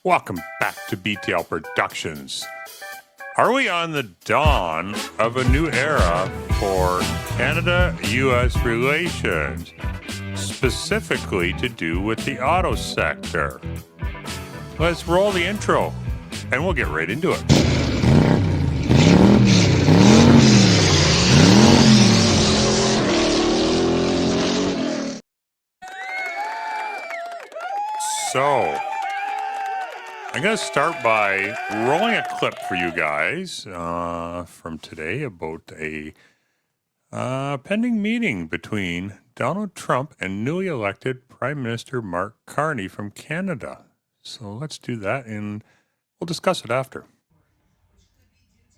Welcome back to BTL Productions. Are we on the dawn of a new era for Canada-U.S. relations, specifically to do with the auto sector? Let's roll the intro, and we'll get right into it. So, I'm going to start by rolling a clip for you guys from today about a pending meeting between Donald Trump and newly elected Prime Minister Mark Carney from Canada. So let's do that, and we'll discuss it after.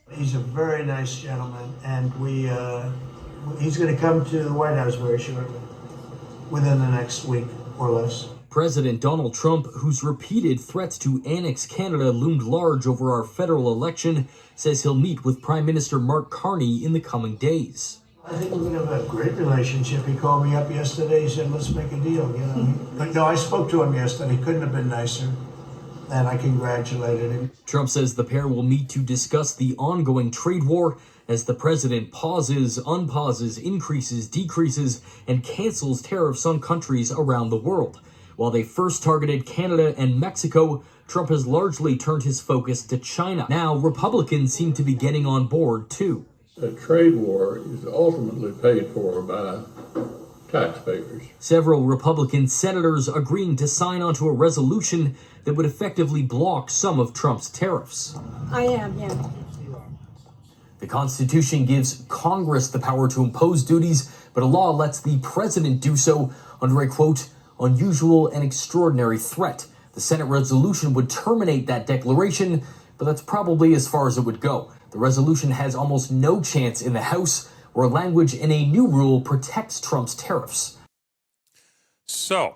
He's a very nice gentleman, and he's going to come to the White House very shortly, within the next week or less. President Donald Trump, whose repeated threats to annex Canada loomed large over our federal election, says he'll meet with Prime Minister Mark Carney in the coming days. I think we're going to have a great relationship. He called me up yesterday. He said, let's make a deal. But no, I spoke to him yesterday. He couldn't have been nicer, and I congratulated him. Trump says the pair will meet to discuss the ongoing trade war as the president pauses, unpauses, increases, decreases, and cancels tariffs on countries around the world. While they first targeted Canada and Mexico, Trump has largely turned his focus to China. Now, Republicans seem to be getting on board, too. The trade war is ultimately paid for by taxpayers. Several Republican senators agreeing to sign onto a resolution that would effectively block some of Trump's tariffs. I am, yeah. The Constitution gives Congress the power to impose duties, but a law lets the president do so under a, quote, unusual and extraordinary threat. The Senate resolution would terminate that declaration, but that's probably as far as it would go. The resolution has almost no chance in the House, where language in a new rule protects Trump's tariffs. So,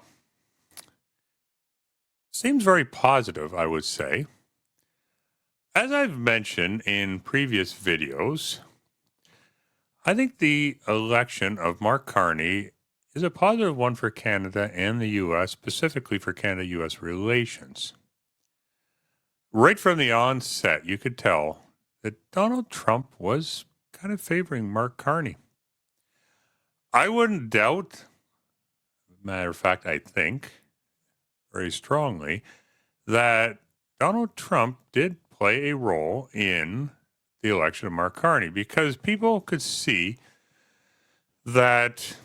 seems very positive, I would say. As I've mentioned in previous videos, I think the election of Mark Carney is a positive one for Canada and the U.S., specifically for Canada-U.S. relations. Right from the onset, you could tell that Donald Trump was kind of favoring Mark Carney. I wouldn't doubt, matter of fact, I think very strongly that Donald Trump did play a role in the election of Mark Carney, because people could see that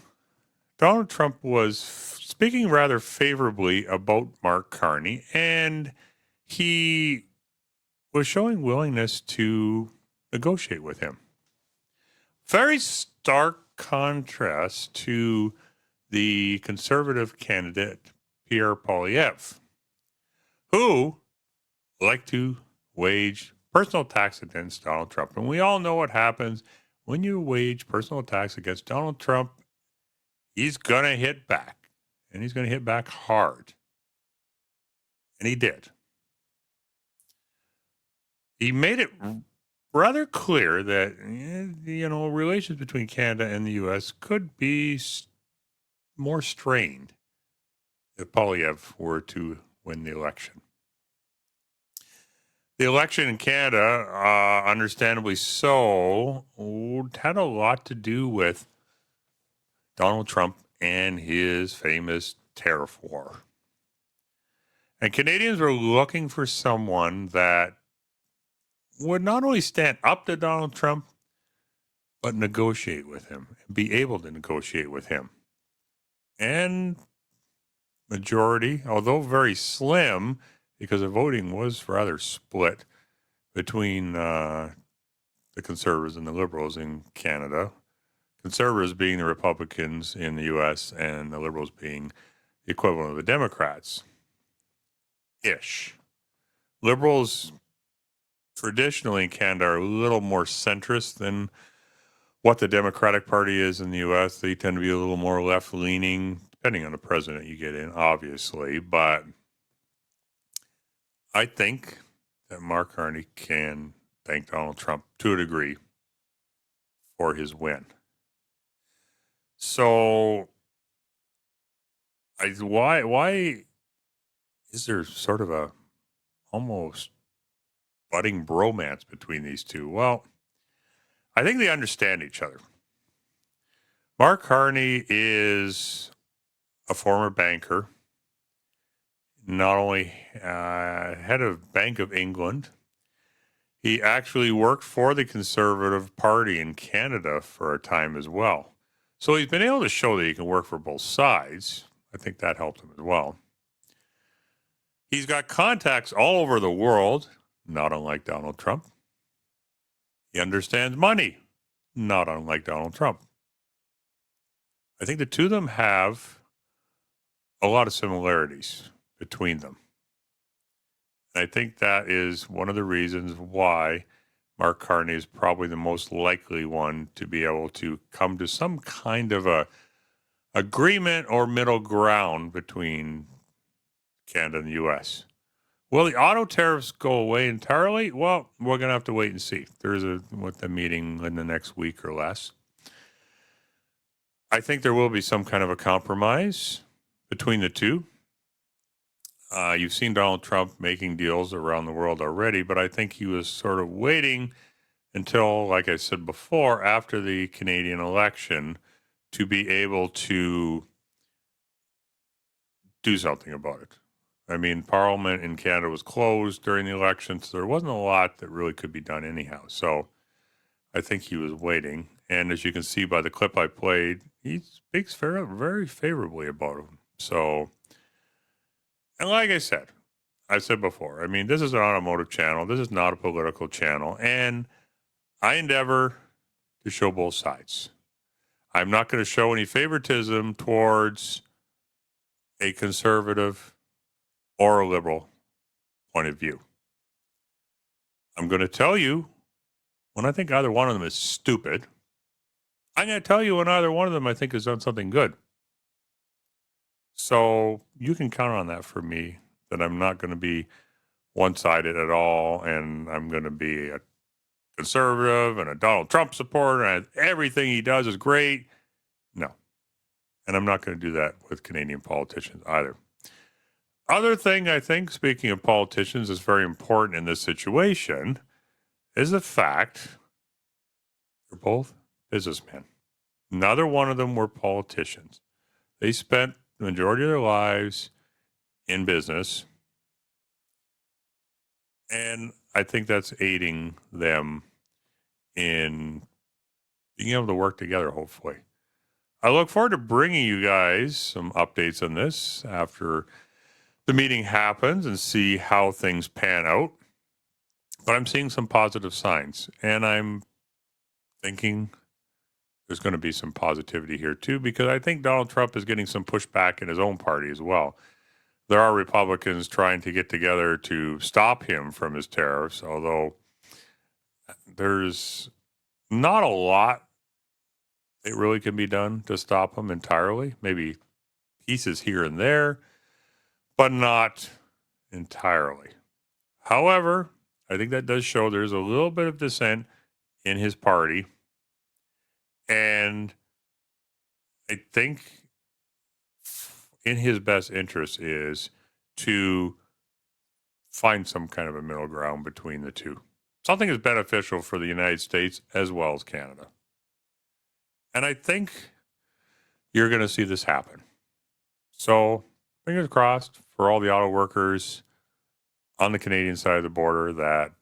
Donald Trump was speaking rather favorably about Mark Carney, and he was showing willingness to negotiate with him. Very stark contrast to the conservative candidate, Pierre Poilievre, who liked to wage personal attacks against Donald Trump. And we all know what happens when you wage personal attacks against Donald Trump. He's going to hit back, and he's going to hit back hard. And he did. He made it rather clear that, relations between Canada and the U.S. could be more strained if Poilievre were to win the election. The election in Canada, understandably so, had a lot to do with Donald Trump and his famous tariff war. And Canadians were looking for someone that would not only stand up to Donald Trump, but negotiate with him, and be able to negotiate with him. And majority, although very slim, because the voting was rather split between the Conservatives and the Liberals in Canada. Conservatives being the Republicans in the U.S. and the Liberals being the equivalent of the Democrats. Ish. Liberals traditionally in Canada are a little more centrist than what the Democratic Party is in the U.S. They tend to be a little more left-leaning, depending on the president you get in, obviously. But I think that Mark Carney can thank Donald Trump to a degree for his win. So, why is there sort of a almost budding bromance between these two. Well, I think they understand each other. Mark Carney is a former banker, not only head of Bank of England, he actually worked for the Conservative Party in Canada for a time as well. So he's been able to show that he can work for both sides. I think that helped him as well. He's got contacts all over the world, not unlike Donald Trump. He understands money, not unlike Donald Trump. I think the two of them have a lot of similarities between them. And I think that is one of the reasons why Mark Carney is probably the most likely one to be able to come to some kind of a agreement or middle ground between Canada and the U.S. Will the auto tariffs go away entirely? Well, we're going to have to wait and see. There's a meeting in the next week or less. I think there will be some kind of a compromise between the two. You've seen Donald Trump making deals around the world already, but I think he was sort of waiting until, like I said before, after the Canadian election to be able to do something about it. I mean, Parliament in Canada was closed during the election, so there wasn't a lot that really could be done anyhow. So I think he was waiting. And as you can see by the clip I played, he speaks very favorably about him. So, and like I said before, I mean, this is an automotive channel. This is not a political channel. And I endeavor to show both sides. I'm not going to show any favoritism towards a conservative or a liberal point of view. I'm going to tell you when I think either one of them is stupid. I'm going to tell you when either one of them I think has done something good. So you can count on that for me, that I'm not going to be one-sided at all, and I'm going to be a conservative and a Donald Trump supporter, and everything he does is great. No. And I'm not going to do that with Canadian politicians either. Other thing I think, speaking of politicians, is very important in this situation is the fact they're both businessmen. Neither one of them were politicians. They spent the majority of their lives in business, and I think that's aiding them in being able to work together, hopefully. I look forward to bringing you guys some updates on this after the meeting happens and see how things pan out. But I'm seeing some positive signs, and I'm thinking there's going to be some positivity here too, because I think Donald Trump is getting some pushback in his own party as well. There are Republicans trying to get together to stop him from his tariffs, although there's not a lot that really can be done to stop him entirely. Maybe pieces here and there, but not entirely. However, I think that does show there's a little bit of dissent in his party. And I think in his best interest is to find some kind of a middle ground between the two. Something is beneficial for the United States as well as Canada. And I think you're going to see this happen. So fingers crossed for all the auto workers on the Canadian side of the border that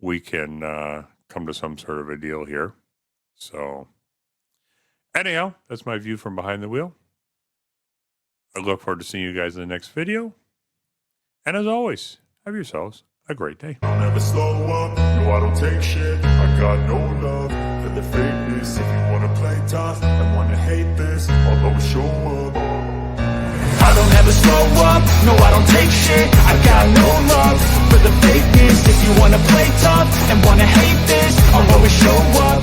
we can come to some sort of a deal here. So anyhow, that's my view from behind the wheel. I look forward to seeing you guys in the next video. And as always, have yourselves a great day. I'll never slow up, no I don't take shit. I got no love for the fakeness. If you wanna play tough and wanna hate this, I'll always show up. I don't ever slow up, no I don't take shit. I got no love for the fakeness. If you wanna play tough and wanna hate this, I'll always show up.